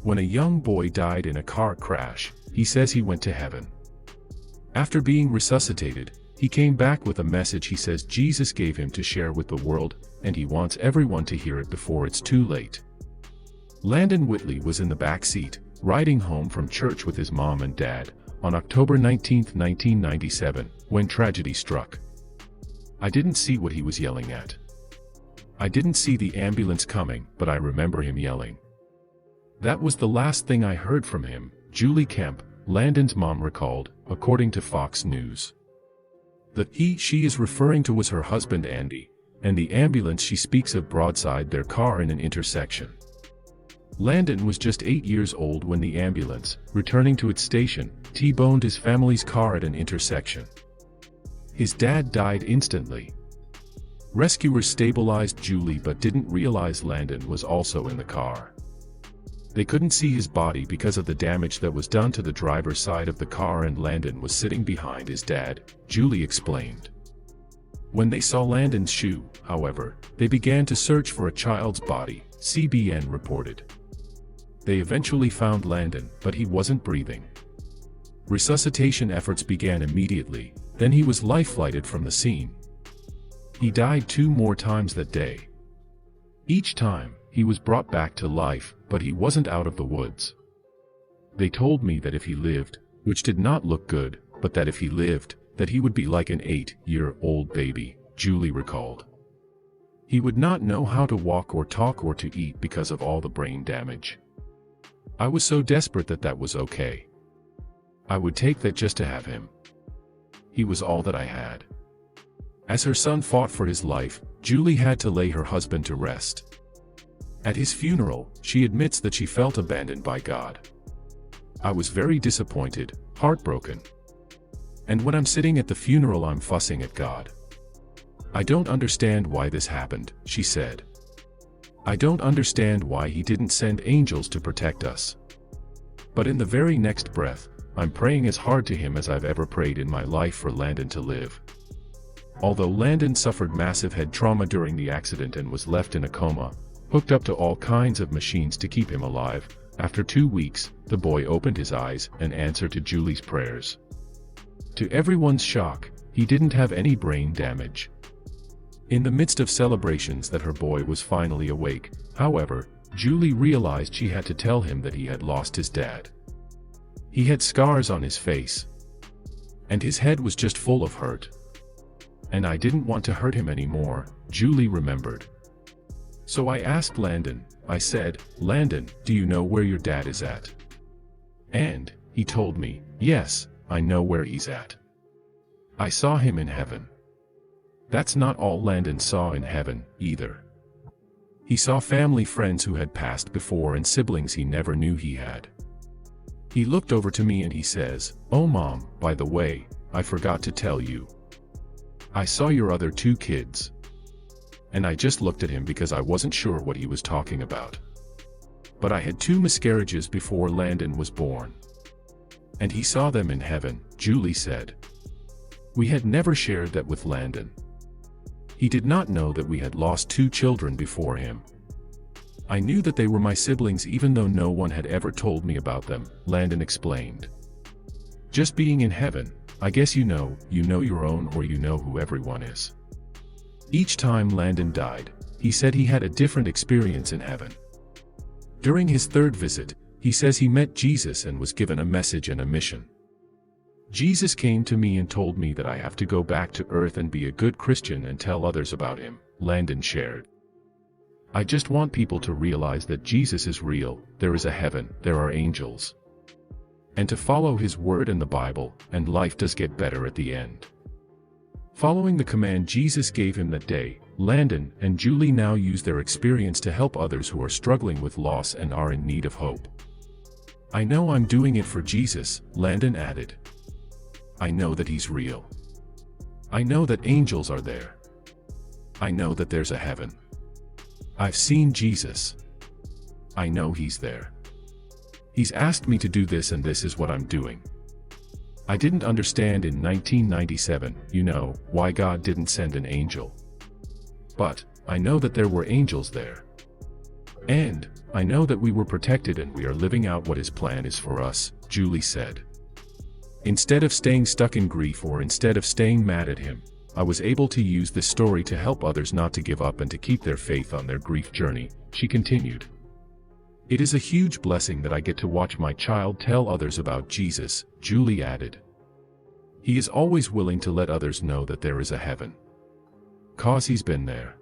When a young boy died in a car crash, he says he went to heaven. After being resuscitated, he came back with a message he says Jesus gave him to share with the world, and he wants everyone to hear it before it's too late. Landon Whitley was in the back seat, riding home from church with his mom and dad, on October 19, 1997, when tragedy struck. I didn't see what he was yelling at. I didn't see the ambulance coming, but I remember him yelling. That was the last thing I heard from him, Julie Kemp, Landon's mom recalled, according to Fox News. The she is referring to was her husband Andy, and the ambulance she speaks of broadside their car in an intersection. Landon was just 8 years old when the ambulance, returning to its station, T-boned his family's car at an intersection. His dad died instantly. Rescuers stabilized Julie but didn't realize Landon was also in the car. They couldn't see his body because of the damage that was done to the driver's side of the car, and Landon was sitting behind his dad, Julie explained. When they saw Landon's shoe, however, they began to search for a child's body, CBN reported. They eventually found Landon, but he wasn't breathing. Resuscitation efforts began immediately, then he was life-flighted from the scene. He died 2 more times that day. Each time, he was brought back to life, but he wasn't out of the woods. They told me that if he lived, which did not look good, but that if he lived, that he would be like an 8-year-old baby, Julie recalled. He would not know how to walk or talk or to eat because of all the brain damage. I was so desperate that was okay. I would take that just to have him. He was all that I had. As her son fought for his life, Julie had to lay her husband to rest. At his funeral, she admits that she felt abandoned by God. I was very disappointed, heartbroken. And when I'm sitting at the funeral, I'm fussing at God. I don't understand why this happened, she said. I don't understand why he didn't send angels to protect us. But in the very next breath, I'm praying as hard to him as I've ever prayed in my life for Landon to live. Although Landon suffered massive head trauma during the accident and was left in a coma, hooked up to all kinds of machines to keep him alive, after 2 weeks, the boy opened his eyes and answered to Julie's prayers. To everyone's shock, he didn't have any brain damage. In the midst of celebrations that her boy was finally awake, however, Julie realized she had to tell him that he had lost his dad. He had scars on his face. And his head was just full of hurt. And I didn't want to hurt him anymore, Julie remembered. So I asked Landon, I said, Landon, do you know where your dad is at? And he told me, yes, I know where he's at. I saw him in heaven. That's not all Landon saw in heaven, either. He saw family friends who had passed before and siblings he never knew he had. He looked over to me and he says, oh Mom, by the way, I forgot to tell you. I saw your other 2 kids. And I just looked at him because I wasn't sure what he was talking about. But I had 2 miscarriages before Landon was born. And he saw them in heaven, Julie said. We had never shared that with Landon. He did not know that we had lost 2 children before him. I knew that they were my siblings even though no one had ever told me about them, Landon explained. Just being in heaven, I guess you know your own, or you know who everyone is. Each time Landon died, he said he had a different experience in heaven. During his 3rd visit, he says he met Jesus and was given a message and a mission. Jesus came to me and told me that I have to go back to earth and be a good Christian and tell others about him, Landon shared. I just want people to realize that Jesus is real, there is a heaven, there are angels. And to follow his word and the Bible, and life does get better at the end. Following the command Jesus gave him that day, Landon and Julie now use their experience to help others who are struggling with loss and are in need of hope. I know I'm doing it for Jesus, Landon added. I know that he's real. I know that angels are there. I know that there's a heaven. I've seen Jesus. I know he's there. He's asked me to do this and this is what I'm doing. I didn't understand in 1997, why God didn't send an angel. But I know that there were angels there. And I know that we were protected and we are living out what His plan is for us," Julie said. "Instead of staying stuck in grief or instead of staying mad at him, I was able to use this story to help others not to give up and to keep their faith on their grief journey," she continued. "It is a huge blessing that I get to watch my child tell others about Jesus," Julie added. "He is always willing to let others know that there is a heaven. 'Cause he's been there."